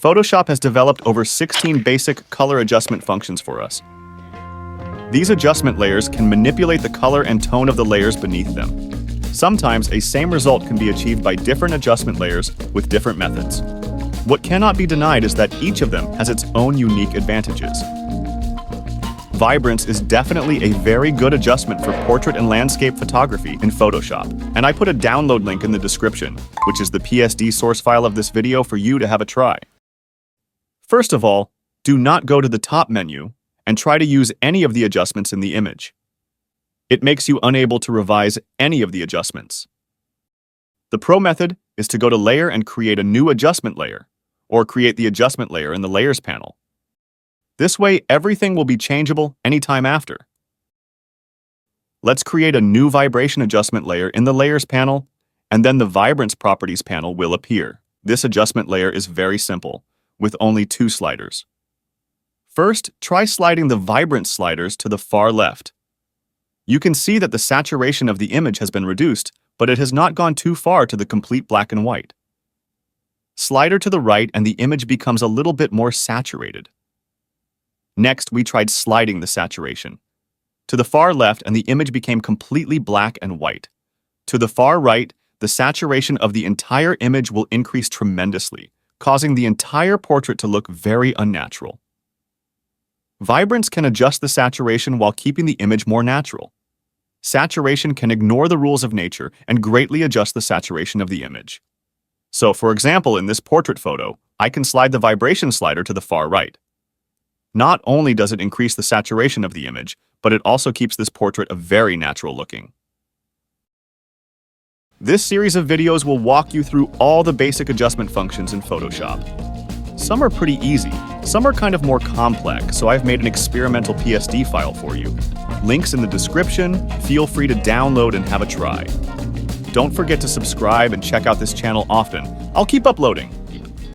Photoshop has developed over 16 basic color adjustment functions for us. These adjustment layers can manipulate the color and tone of the layers beneath them. Sometimes a same result can be achieved by different adjustment layers with different methods. What cannot be denied is that each of them has its own unique advantages. Vibrance is definitely a very good adjustment for portrait and landscape photography in Photoshop, and I put a download link in the description, which is the PSD source file of this video for you to have a try. First of all, do not go to the top menu and try to use any of the adjustments in the image. It makes you unable to revise any of the adjustments. The pro method is to go to Layer and create a new adjustment layer, or create the adjustment layer in the Layers panel. This way, everything will be changeable anytime after. Let's create a new vibration adjustment layer in the Layers panel, and then the Vibrance Properties panel will appear. This adjustment layer is very simple, with only 2 sliders. First, try sliding the Vibrance sliders to the far left. You can see that the saturation of the image has been reduced, but it has not gone too far to the complete black and white. Slider to the right and the image becomes a little bit more saturated. Next, we tried sliding the saturation to the far left and the image became completely black and white. To the far right, the saturation of the entire image will increase tremendously, causing the entire portrait to look very unnatural. Vibrance can adjust the saturation while keeping the image more natural. Saturation can ignore the rules of nature and greatly adjust the saturation of the image. So, for example, in this portrait photo, I can slide the vibration slider to the far right. Not only does it increase the saturation of the image, but it also keeps this portrait a very natural looking. This series of videos will walk you through all the basic adjustment functions in Photoshop. Some are pretty easy, some are kind of more complex, so I've made an experimental PSD file for you. Links in the description, feel free to download and have a try. Don't forget to subscribe and check out this channel often. I'll keep uploading.